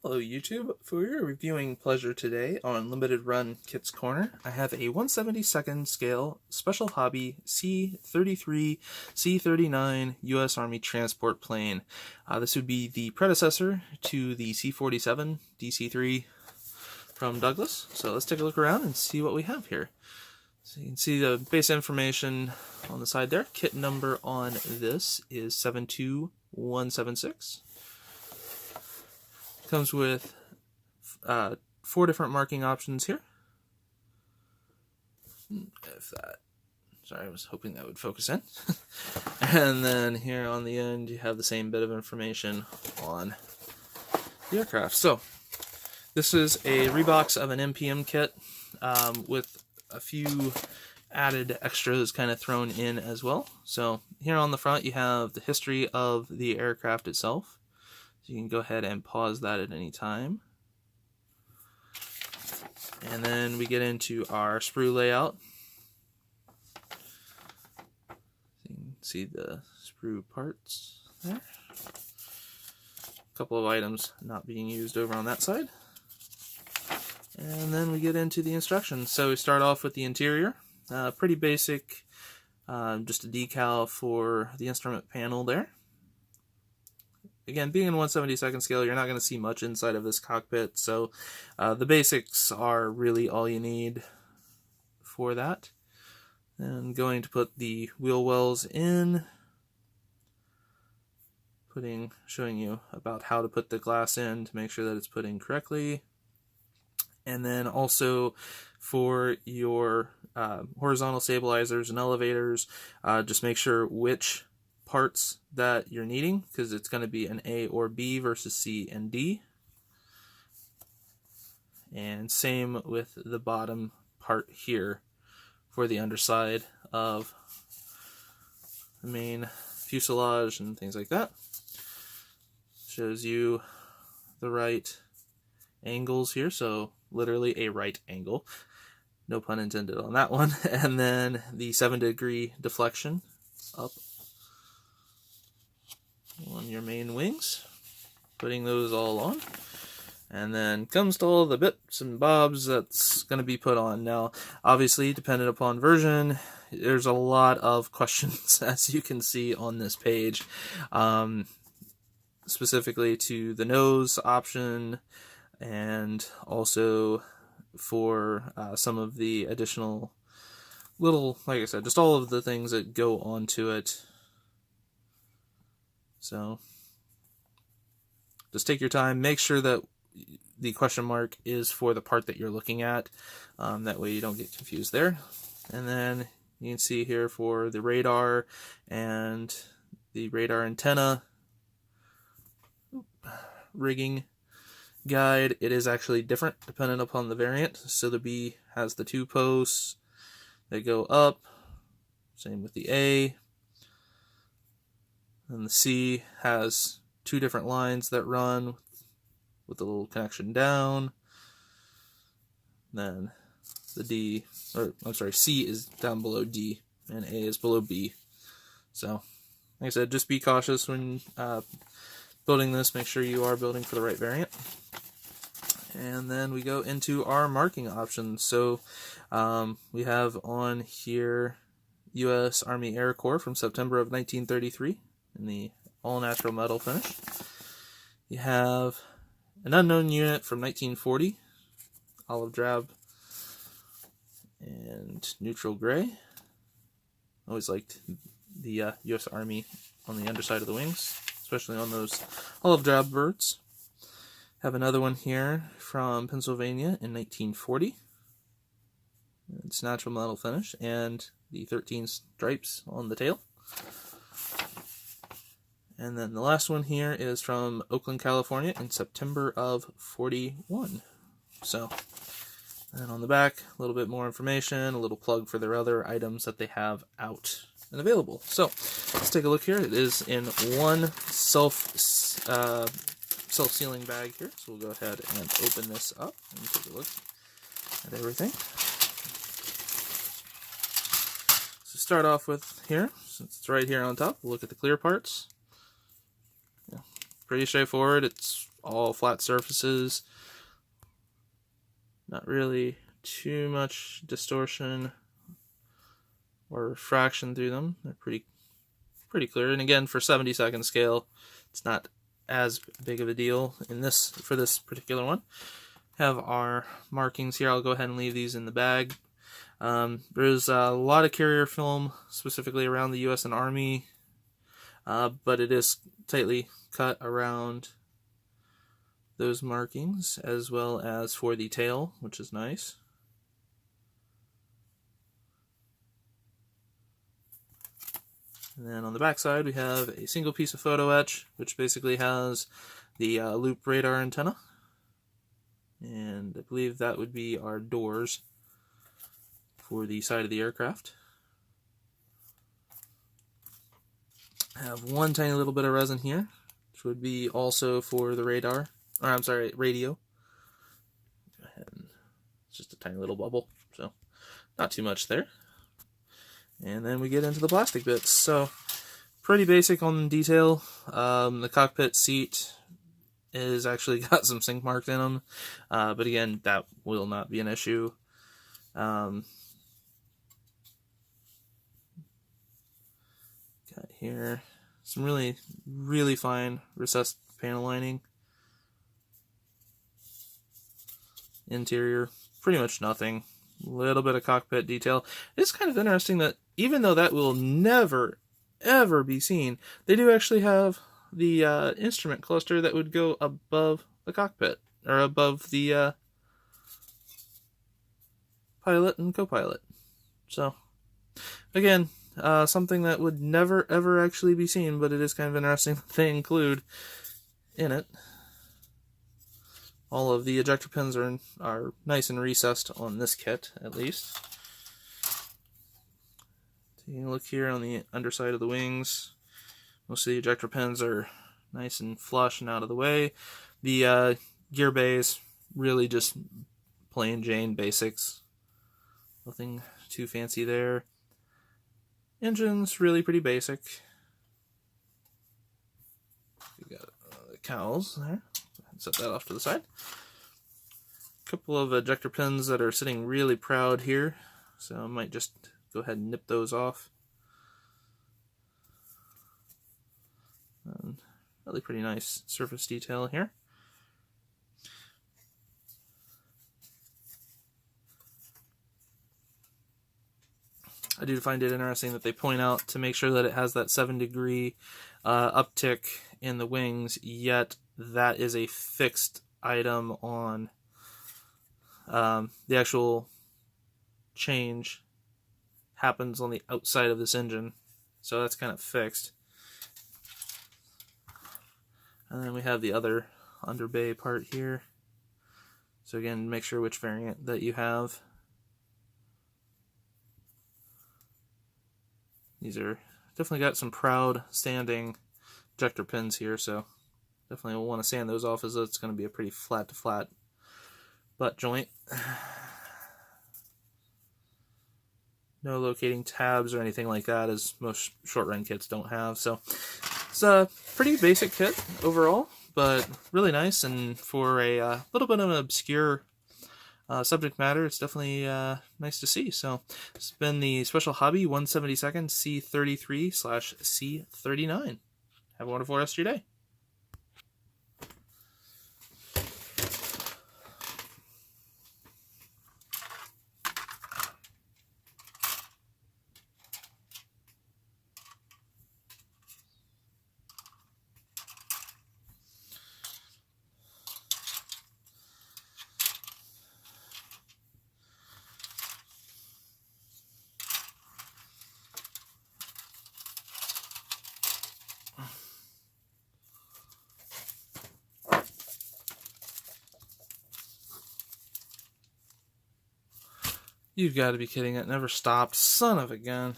Hello YouTube, for your reviewing pleasure today on Limited Run Kits Corner, I have a 1/72nd scale Special Hobby C-33, C-39 U.S. Army transport plane. This would be the predecessor to the C-47 DC-3 from Douglas. So let's take a look around and see what we have here. So you can see the base information on the side there. Kit number on this is 72176. Comes with 4 different marking options here. Sorry, I was hoping that would focus in. And then here on the end, you have the same bit of information on the aircraft. So this is a rebox of an MPM kit with a few added extras kind of thrown in as well. So here on the front, you have the history of the aircraft itself. So you can go ahead and pause that at any time. And then we get into our sprue layout. You can see the sprue parts there. A couple of items not being used over on that side. And then we get into the instructions. So we start off with the interior. Pretty basic, just a decal for the instrument panel there. Again, being in 1/72nd scale, you're not going to see much inside of this cockpit, so the basics are really all you need for that. And going to put the wheel wells in, showing you about how to put the glass in to make sure that it's put in correctly. And then also for your horizontal stabilizers and elevators, just make sure which parts that you're needing, because it's going to be an A or B versus C and D. And same with the bottom part here for the underside of the main fuselage and things like that. Shows you the right angles here, so literally a right angle. No pun intended on that one. And then the 7-degree deflection up on your main wings, putting those all on, and then comes to all the bits and bobs that's going to be put on. Now, obviously, dependent upon version, there's a lot of questions, as you can see on this page, specifically to the nose option, and also for some of the additional little, like I said, just all of the things that go onto it. So just take your time, make sure that the question mark is for the part that you're looking at. That way you don't get confused there. And then you can see here for the radar and the radar antenna rigging guide, it is actually different depending upon the variant. So the B has the 2 posts that go up, same with the A. And the C has 2 different lines that run with a little connection down. Then the C is down below D, and A is below B. So, like I said, just be cautious when building this. Make sure you are building for the right variant. And then we go into our marking options. So, we have on here U.S. Army Air Corps from September of 1933. In the all-natural metal finish. You have an unknown unit from 1940, olive drab and neutral gray. Always liked the U.S. Army on the underside of the wings, especially on those olive drab birds. Have another one here from Pennsylvania in 1940. It's natural metal finish and the 13 stripes on the tail. And then the last one here is from Oakland, California in September of 41. So, and on the back, a little bit more information, a little plug for their other items that they have out and available. So, let's take a look here. It is in one self-sealing bag here. So we'll go ahead and open this up and take a look at everything. So start off with here, since it's right here on top, we'll look at the clear parts. Pretty straightforward. It's all flat surfaces. Not really too much distortion or refraction through them. They're pretty clear. And again, for 70-second scale, it's not as big of a deal for this particular one. Have our markings here. I'll go ahead and leave these in the bag. There's a lot of carrier film specifically around the U.S. and Army, but it is tightly cut around those markings, as well as for the tail, which is nice. And then on the back side, we have a single piece of photo etch, which basically has the loop radar antenna. And I believe that would be our doors for the side of the aircraft. I have one tiny little bit of resin here, which would be also for the radar, or I'm sorry, radio. Go ahead and, it's just a tiny little bubble, so not too much there. And then we get into the plastic bits. So pretty basic on detail. The cockpit seat is actually got some sink marks in them, but again, that will not be an issue. Got here some really fine recessed panel lining. Interior, pretty much nothing. A little bit of cockpit detail. It's kind of interesting that even though that will never ever be seen, they do actually have the instrument cluster that would go above the cockpit, or above the pilot and co-pilot. So again, something that would never ever actually be seen, but it is kind of interesting that they include in it. All of the ejector pins are nice and recessed on this kit, at least. Taking a look here on the underside of the wings, most of the ejector pins are nice and flush and out of the way. The gear bays, really just plain Jane basics. Nothing too fancy there. Engine's really pretty basic. We got the cowls there. Set that off to the side. A couple of ejector pins that are sitting really proud here, so I might just go ahead and nip those off. And really pretty nice surface detail here. I do find it interesting that they point out to make sure that it has that 7-degree uptick in the wings, yet that is a fixed item on the actual change happens on the outside of this engine, so that's kind of fixed. And then we have the other under bay part here. So again, make sure which variant that you have. These are definitely got some proud standing ejector pins here, so definitely will want to sand those off, as it's going to be a pretty flat to flat butt joint. No locating tabs or anything like that, as most short run kits don't have. So it's a pretty basic kit overall, but really nice. And for a little bit of an obscure subject matter, it's definitely nice to see. So it's been the Special Hobby 172nd C-33/C-39. Have a wonderful rest of your day. You've got to be kidding, it never stopped. Son of a gun.